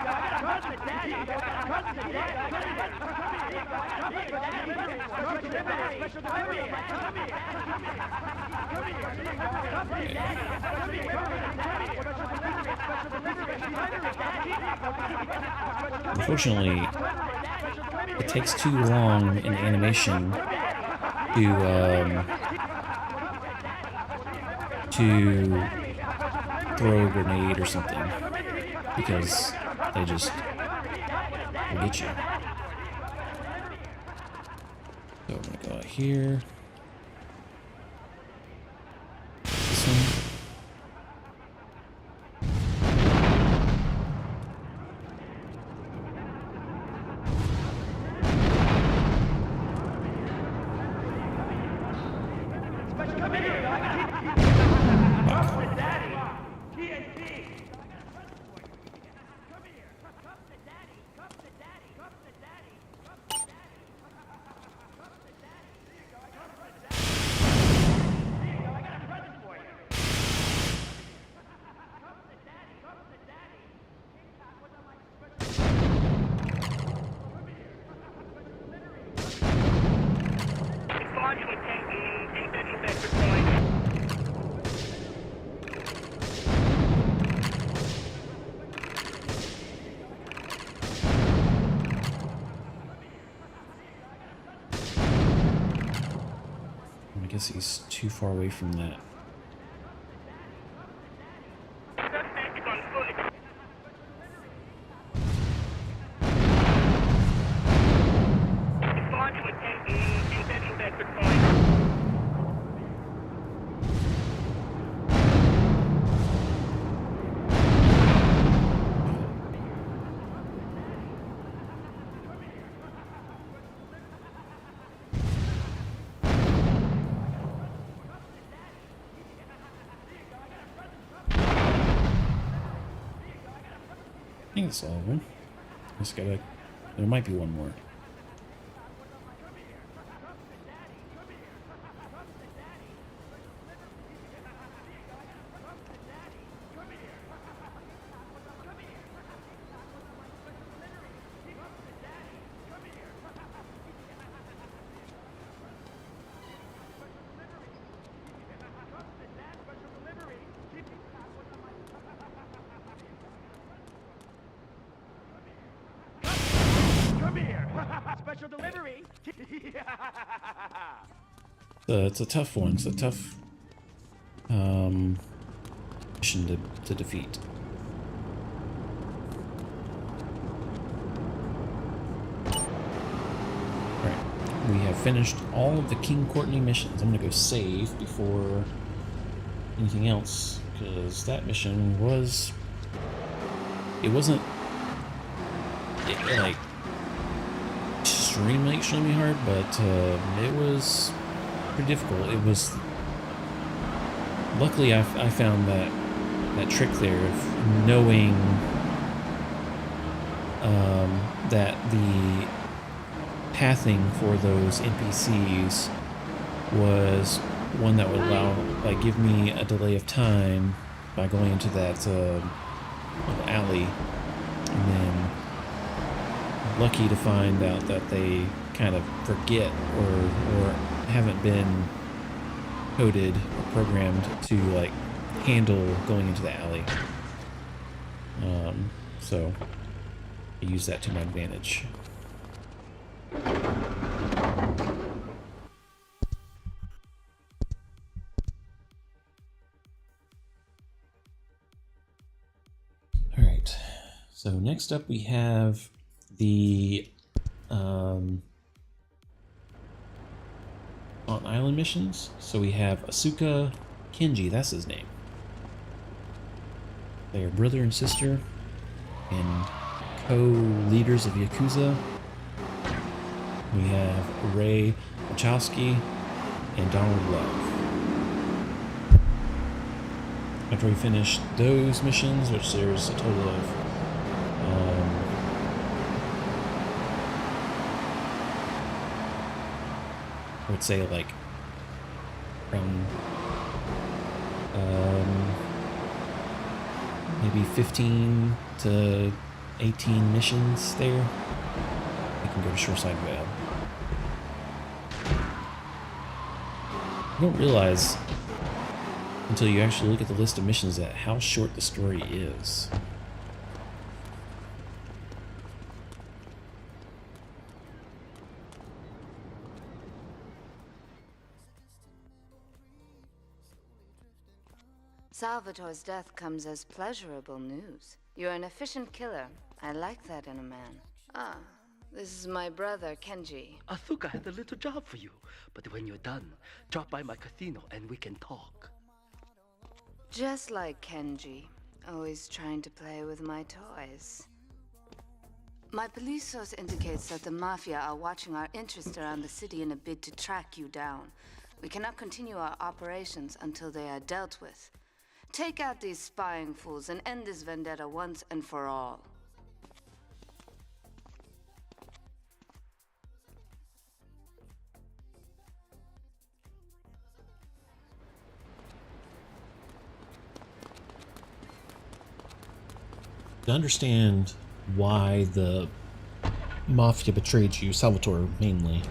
Unfortunately, it takes too long in animation to throw a grenade or something, because they just will get you. So I'm gonna go out here. This one. guess he's too far away from that. I think that's all of them. Just gotta. There might be one more. Special delivery. It's a tough one. It's a tough mission to defeat. Alright, we have finished all of the King Courtney missions. I'm gonna go save before anything else, because that mission was... It wasn't... like... extremely hard, but it was pretty difficult. It was... Luckily, I found that trick there of knowing that the pathing for those NPCs was one that would give me a delay of time by going into that little alley, and then lucky to find out that they kind of forget or haven't been coded or programmed to like handle going into the alley. So I use that to my advantage. All right. So next up we have the on island missions. So we have Asuka Kenji, that's his name. They are brother and sister and co-leaders of Yakuza. We have Ray Wachowski and Donald Love. After we finish those missions, which there's a total of I would say like around maybe 15 to 18 missions there. You can go to Shoreside Web. You don't realize until you actually look at the list of missions that how short the story is. Salvatore's death comes as pleasurable news. You're an efficient killer. I like that in a man. Ah, this is my brother, Kenji. Asuka has a little job for you, but when you're done, drop by my casino and we can talk. Just like Kenji, always trying to play with my toys. My police source indicates that the Mafia are watching our interests around the city in a bid to track you down. We cannot continue our operations until they are dealt with. Take out these spying fools and end this vendetta once and for all. To understand why the Mafia betrayed you, Salvatore mainly,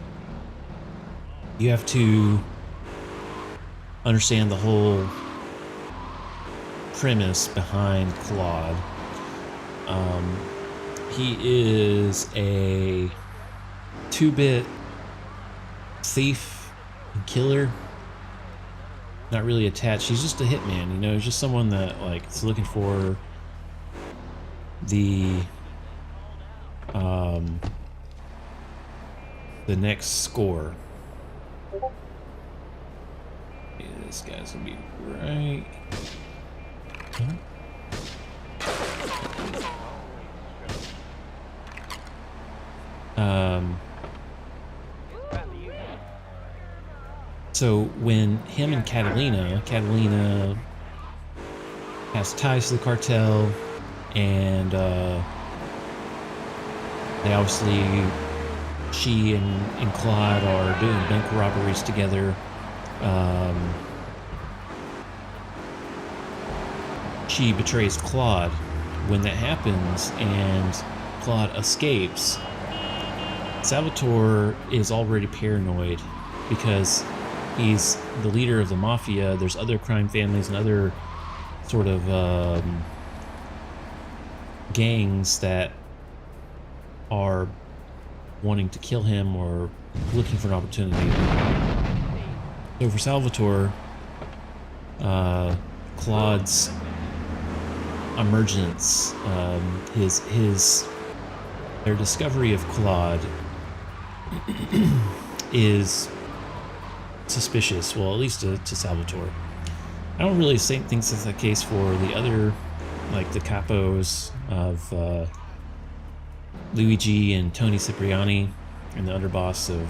you have to understand the whole premise behind Claude. He is a 2-bit thief and killer not really attached. He's just a hitman, you know. He's just someone that like is looking for the next score. Yeah, this guy's gonna be right. So when him and Catalina has ties to the cartel, and they obviously, she and Claude are doing bank robberies together. She betrays Claude. When that happens and Claude escapes, Salvatore is already paranoid because he's the leader of the mafia. There's other crime families and other sort of gangs that are wanting to kill him or looking for an opportunity. So for Salvatore, Claude's emergence, their discovery of Claude is suspicious. Well, at least to Salvatore. I don't really think that's the case for the other, like the capos of Luigi and Tony Cipriani, and the underboss of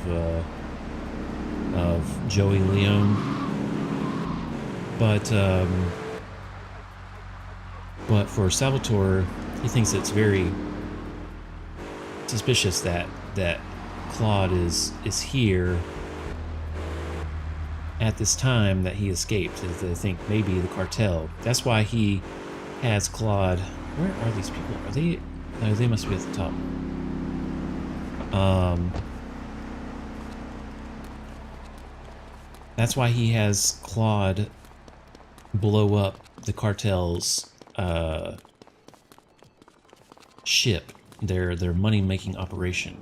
Joey Leone. But for Salvatore, he thinks it's very suspicious that Claude is here at this time that he escaped. They think maybe the cartel. That's why he has Claude. Where are these people? Are they? No, they must be at the top. That's why he has Claude blow up the cartel's ship, their money-making operation.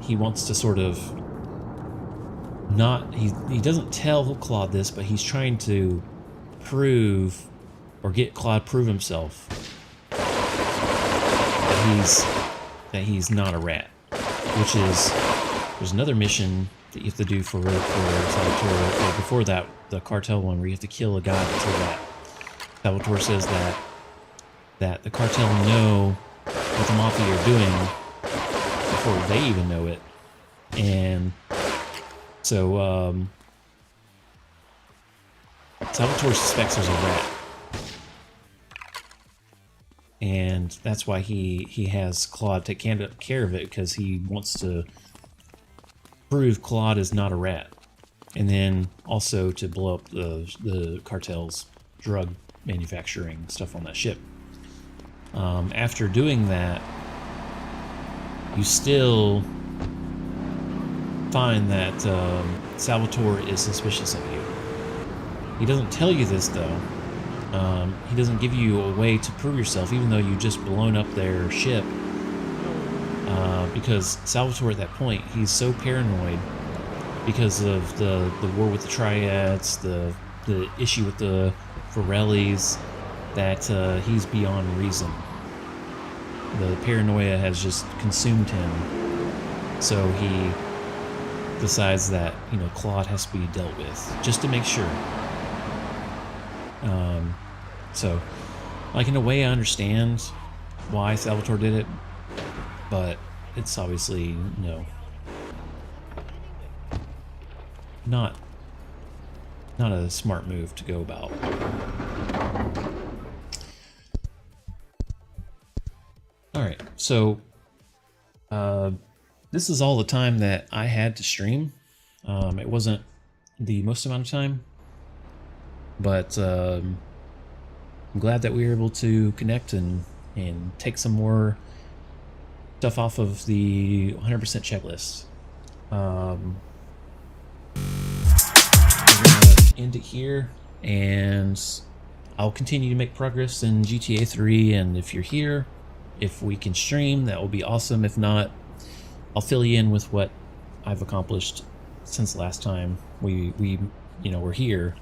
He wants to sort of not, he doesn't tell Claude this, but he's trying to prove, or get Claude prove himself that he's not a rat, which is, there's another mission that you have to do for Salvatore, or before that, the cartel one, where you have to kill a guy that's a rat. Salvatore says that the cartel know what the mafia are doing before they even know it, and so Salvatore suspects there's a rat, and that's why he has Claude take care of it, because he wants to prove Claude is not a rat, and then also to blow up the cartel's drug manufacturing stuff on that ship. After doing that, you still find that Salvatore is suspicious of you. He doesn't tell you this, though. He doesn't give you a way to prove yourself, even though you just blown up their ship. Because Salvatore, at that point, he's so paranoid because of the war with the Triads, the issue with the Forellis, that he's beyond reason. The paranoia has just consumed him. So he decides that, you know, Claude has to be dealt with, just to make sure. So, like, in a way, I understand why Salvatore did it, but it's obviously, not a smart move to go about. Alright, so this is all the time that I had to stream. It wasn't the most amount of time, but I'm glad that we were able to connect and take some more stuff off of the 100% checklist. We're gonna end it here, and I'll continue to make progress in GTA 3, and if you're here, if we can stream, that will be awesome. If not, I'll fill you in with what I've accomplished since last time we were here.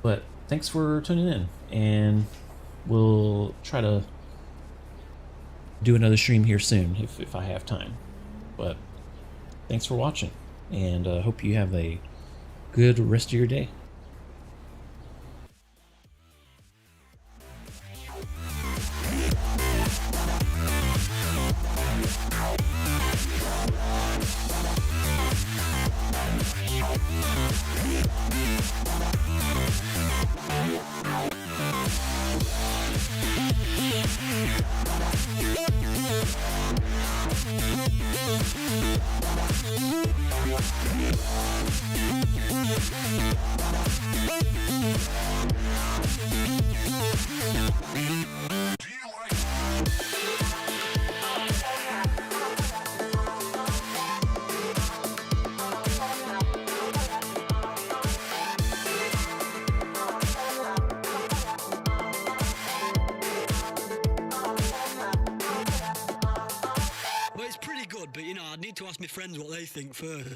But thanks for tuning in, and we'll try to do another stream here soon if I have time. But thanks for watching, and hope you have a good rest of your day. Well, it's pretty good, but you know, I'd need to ask my friends what they think first.